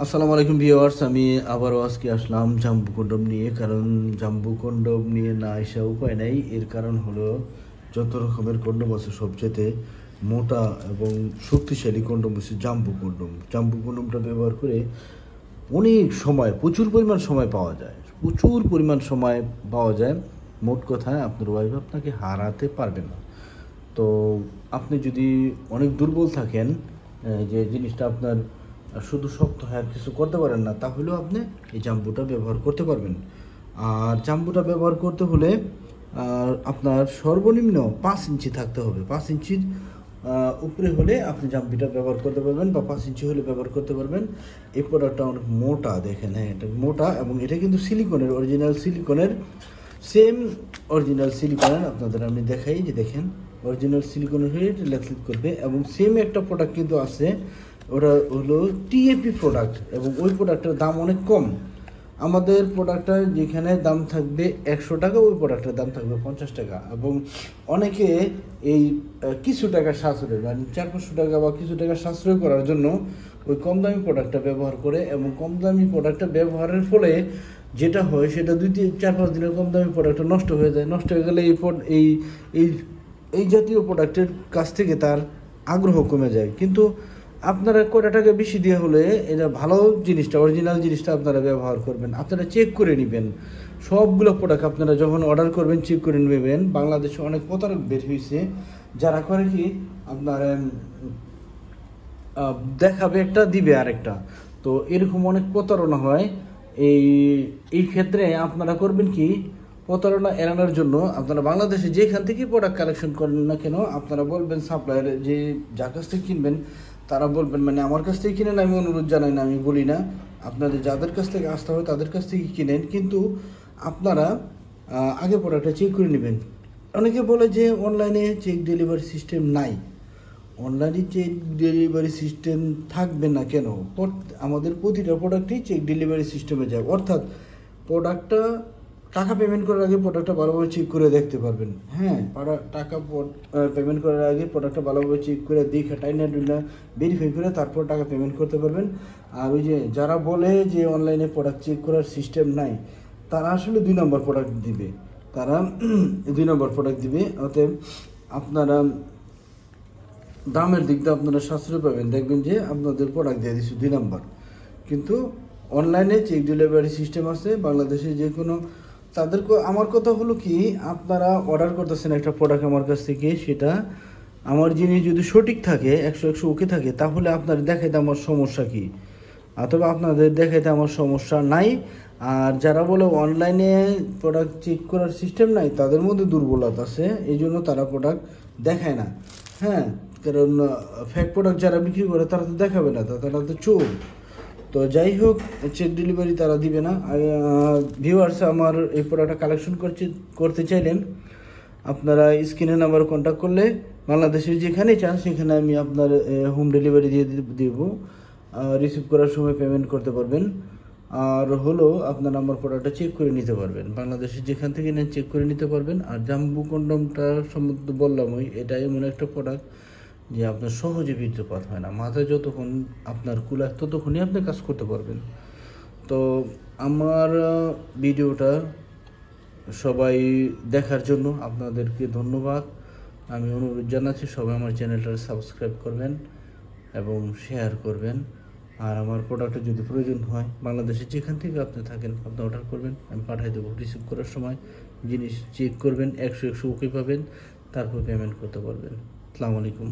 আসসালামু আলাইকুম ভিউয়ার্স, আমি আবারও আজকে আসলাম জাম্বু কন্ডম নিয়ে। কারণ জাম্বু কন্ডম নিয়ে না আসা উপায় নাই। এর কারণ হলো যত রকমের কন্ডম আছে সবচেয়ে মোটা এবং শক্তিশালী কন্ডম হচ্ছে জাম্বু কন্ডম। জাম্বু কন্ডমটা ব্যবহার করে অনেক সময় প্রচুর পরিমাণ সময় পাওয়া যায়, প্রচুর পরিমাণ সময় পাওয়া যায়। মোট কথায় আপনার ওয়াইফ আপনাকে হারাতে পারবে না। তো আপনি যদি অনেক দুর্বল থাকেন, যে জিনিসটা আপনার শুধু শক্ত হয় আর কিছু করতে পারেন না, তাহলেও আপনি এই জাম্বুটা ব্যবহার করতে পারবেন। আর জাম্বুটা ব্যবহার করতে হলে আপনার সর্বনিম্ন 5 ইঞ্চি থাকতে হবে। 5 ইঞ্চির উপরে হলে আপনি জাম্বুটা ব্যবহার করতে পারবেন, বা 5 ইঞ্চি হলে ব্যবহার করতে পারবেন। এই প্রোডাক্টটা অনেক মোটা, দেখেন, হ্যাঁ এটা মোটা, এবং এটা কিন্তু সিলিকনের, অরিজিনাল সিলিকনের, সেম অরিজিনাল সিলিকনের। আপনাদের আমি দেখাই, যে দেখেন অরিজিনাল সিলিকনের হয়ে লেখলিক করবে। এবং সেম একটা প্রোডাক্ট কিন্তু আছে, ওটা হলো টিএপি প্রোডাক্ট, এবং ওই প্রোডাক্টের দাম অনেক কম। আমাদের প্রোডাক্টটার যেখানে দাম থাকবে 100 টাকা, ওই প্রোডাক্টের দাম থাকবে 50 টাকা। এবং অনেকে এই কিছু টাকা সাশ্রয়, মানে 400-500 টাকা বা কিছু টাকা সাশ্রয় করার জন্য ওই কম দামি প্রোডাক্টটা ব্যবহার করে। এবং কম দামি প্রোডাক্টটা ব্যবহারের ফলে যেটা হয়, সেটা 2-4-5 দিনের কম দামি প্রোডাক্টটা নষ্ট হয়ে যায়। নষ্ট হয়ে গেলে এই এই এই জাতীয় প্রোডাক্টের কাছ থেকে তার আগ্রহ কমে যায়। কিন্তু আপনারা কয়টা টাকা বেশি দিয়ে হলে এটা ভালো জিনিসটা, অরিজিনাল জিনিসটা আপনারা ব্যবহার করবেন। আপনারা চেক করে নেবেন সবগুলো প্রোডাক্ট। আপনারা যখন অর্ডার করবেন চেক করে নেবেন। বাংলাদেশে অনেক প্রতারক বের হয়েছে, যারা করে কি আপনার দেখাবে একটা, দিবে আরেকটা। তো এরকম অনেক প্রতারণা হয়। এই ক্ষেত্রে আপনারা করবেন কি, প্রতারণা এড়ানোর জন্য আপনারা বাংলাদেশে যেখান থেকে প্রোডাক্ট কালেকশন করেন না কেন, আপনারা বলবেন সাপ্লায়ার, যে যার কাছ থেকে কিনবেন তারা বলবেন, মানে আমার কাছ থেকে কিনেন, আমি অনুরোধ জানাই না, আমি বলি না, আপনাদের যাদের কাছ থেকে আসতে হয় তাদের কাছ থেকে কিনেন। কিন্তু আপনারা আগে প্রোডাক্টটা চেক করে নেবেন। অনেকে বলে যে অনলাইনে চেক ডেলিভারি সিস্টেম নাই। অনলাইনে চেক ডেলিভারি সিস্টেম থাকবে না কেন? আমাদের প্রতিটা প্রোডাক্টই চেক ডেলিভারি সিস্টেমে যায়। অর্থাৎ প্রোডাক্টটা টাকা পেমেন্ট করার আগে প্রোডাক্টটা ভালোভাবে চেক করে দেখতে পারবেন। হ্যাঁ, টাকা পেমেন্ট করার আগে প্রোডাক্টটা ভালোভাবে চেক করে দেখে টাইনা ভেরিফাই করে তারপর টাকা পেমেন্ট করতে পারবেন। আর ওই যে যারা বলে যে অনলাইনে প্রোডাক্ট চেক করার সিস্টেম নাই, তারা আসলে 2 নম্বর প্রোডাক্ট দিবে। তারা 2 নম্বর প্রোডাক্ট দিবে। অতএব আপনারা দামের দিক দিয়ে আপনারা সাশ্রয় পাবেন। দেখবেন যে আপনাদের প্রোডাক্ট দিয়ে দিচ্ছে 2 নম্বর, কিন্তু অনলাইনে চেক ডেলিভারি সিস্টেম আছে বাংলাদেশে যে কোনো। তাদেরকে আমার কথা হলো কি, আপনারা অর্ডার করতেছেন একটা প্রোডাক্ট আমার কাছ থেকে, সেটা আমার জিনিস যদি সঠিক থাকে, 100 ওকে থাকে, তাহলে আপনার দেখাইতে আমার সমস্যা কি? অথবা আপনাদের দেখাইতে আমার সমস্যা নাই। আর যারা বলে অনলাইনে প্রোডাক্ট চেক করার সিস্টেম নাই, তাদের মধ্যে দুর্বলতা আছে, এই জন্য তারা প্রোডাক্ট দেখায় না। হ্যাঁ, কারণ ফেক প্রোডাক্ট যারা বিক্রি করে তারা তো দেখাবে না, তারা তো চোর। তো যাই হোক, চেক ডেলিভারি তারা দিবে না। ভিউয়ার্স, আমার এই প্রোডাক্টটা কালেকশন করতে চাইলেন, আপনারা স্ক্রিনে নাম্বার কন্ট্যাক্ট করলে বাংলাদেশের যেখানেই চান সেখানে আমি আপনার হোম ডেলিভারি দিয়ে দেব। রিসিভ করার সময় পেমেন্ট করতে পারবেন। আর হলো আপনার আমার প্রোডাক্টটা চেক করে নিতে পারবেন, বাংলাদেশের যেখান থেকে নেন চেক করে নিতে পারবেন। আর জাম্বু কন্ডমটা সম্বন্ধে বললামই, এটা এমন একটা প্রোডাক্ট যে আপনার সহজে বীর্যপাত হয় না। মাথায় যতক্ষণ আপনার কুলায় ততক্ষণই আপনি কাজ করতে পারবেন। তো আমার ভিডিওটা সবাই দেখার জন্য আপনাদেরকে ধন্যবাদ। আমি অনুরোধ জানাচ্ছি সবাই আমার চ্যানেলটা সাবস্ক্রাইব করবেন এবং শেয়ার করবেন। আর আমার প্রোডাক্টে যদি প্রয়োজন হয়, বাংলাদেশে যেখান থেকে আপনি থাকেন আপনি অর্ডার করবেন, আমি পাঠিয়ে দেবো। রিসিভ করার সময় জিনিস চেক করবেন, 100 ওকে পাবেন, তারপর পেমেন্ট করতে পারবেন। আসসালামু আলাইকুম।